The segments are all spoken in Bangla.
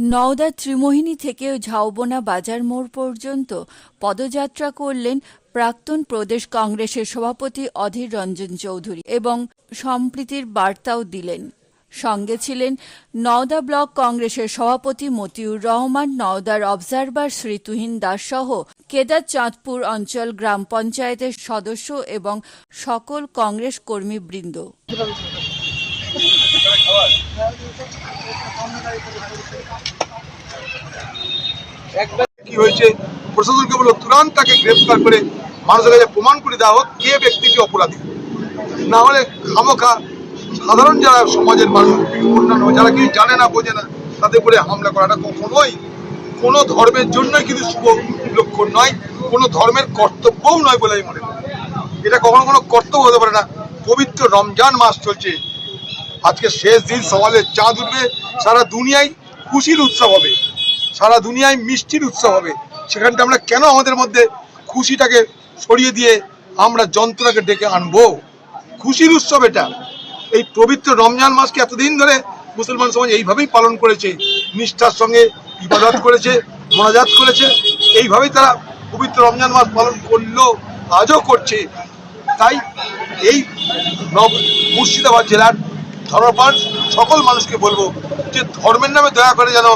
নওদা ত্রিমোহিনী থেকে ঝাউবনা বাজার মোড় পর্যন্ত পদযাত্রা করলেন প্রাক্তন প্রদেশ কংগ্রেসের সভাপতি অধীর রঞ্জন চৌধুরী এবং সম্প্রীতির বার্তাও দিলেন। সঙ্গে ছিলেন নওদা ব্লক কংগ্রেসের সভাপতি মতিউর রহমান, নওদার অবজারভার শ্রী তুহিন দাস সহ কেদার চাঁদপুর অঞ্চল গ্রাম পঞ্চায়েতের সদস্য এবং সকল কংগ্রেস কর্মীবৃন্দ। কি হয়েছে প্রশাসনকে বলো তুরন্ত তাকে গ্রেফতার করে মানুষের কাছে প্রমাণ করে দেওয়া হোক কে ব্যক্তিটি অপরাধী। না হলে খামোখা সাধারণ যারা সমাজের মানুষ, অন্যান্য যারা কিছু জানে না বোঝে না তাদের উপরে হামলা করাটা কখনোই কোনো ধর্মের জন্যই কিন্তু শুভ লক্ষণ নয়, কোনো ধর্মের কর্তব্যও নয় বলে আমি মনে করি। এটা কখনো কোনো কর্তব্য হতে পারে না। পবিত্র রমজান মাস চলছে, আজকে শেষ দিন, সকালে চাঁদ উঠবে, সারা দুনিয়ায় খুশির উৎসব হবে, সারা দুনিয়ায় মিষ্টির উৎসব হবে। সেখানটা আমরা কেন আমাদের মধ্যে খুশিটাকে সরিয়ে দিয়ে আমরা যন্ত্রণাকে ডেকে আনবো? খুশির উৎসব এটা। এই পবিত্র রমজান মাসকে এতদিন ধরে মুসলমান সমাজ এইভাবেই পালন করেছে, নিষ্ঠার সঙ্গে ইবাদত করেছে, মোনাজাত করেছে, এইভাবেই তারা পবিত্র রমজান মাস পালন করলো, আজও করছে। তাই এই মুর্শিদাবাদ জেলার ধর্মপ্রাণ সকল মানুষকে বলবো যে ধর্মের নামে দয়া করে যেন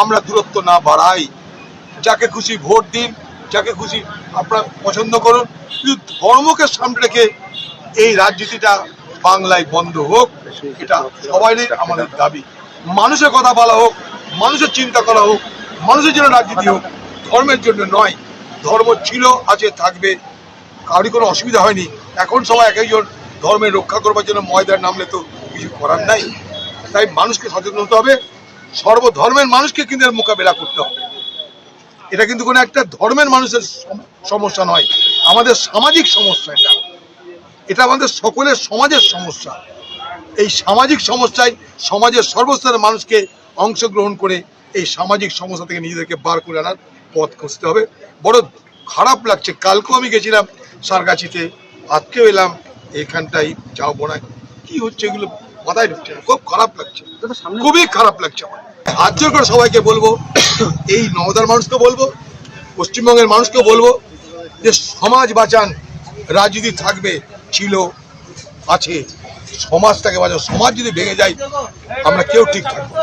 আমরা দূরত্ব না বাড়াই। যাকে খুশি ভোট দিন, যাকে খুশি আপনারা পছন্দ করুন, কিন্তু ধর্মকে সামনে রেখে এই রাজনীতিটা বাংলায় বন্ধ হোক, এটা সবারই আমাদের দাবি। মানুষের কথা বলা হোক, মানুষের চিন্তা করা হোক, মানুষের জন্য রাজনীতি হোক, ধর্মের জন্য নয়। ধর্ম ছিল, আছে, থাকবে, কারোরই কোনো অসুবিধা হয়নি। এখন সবাই এক একজন ধর্মের রক্ষা করবার জন্য ময়দান নামলে তো কিছু করার নাই। তাই মানুষকে সচেতন হতে হবে, সর্বধর্মের মানুষকে কিন্তু এর মোকাবেলা করতে হবে। এটা কিন্তু কোনো একটা ধর্মের মানুষের সমস্যা নয়, আমাদের সামাজিক সমস্যা। এটা আমাদের সকলের সমাজের সমস্যা। এই সামাজিক সমস্যায় সমাজের সর্বস্তরের মানুষকে অংশগ্রহণ করে এই সামাজিক সমস্যা থেকে নিজেদেরকে বার করে আনার পথ খুঁজতে হবে। বড় খারাপ লাগছে, কালকেও আমি গেছিলাম সারগাছিতে, আজকেও এলাম এখানটাই ঝাউবনায়। কি হচ্ছে এগুলো মাথায় ঢুকছে না, খুব খারাপ লাগছে, খুবই খারাপ লাগছে আমার। হাত জোর করে সবাইকে বলবো, এই নওদার মানুষকে বলবো, পশ্চিমবঙ্গের মানুষকে বলবো যে সমাজ বাঁচান। রাজনীতি থাকবে, ছিল, আছে, সমাজটাকে বাঁচান। সমাজ যদি ভেঙে যায় আমরা কেউ ঠিক থাকবো।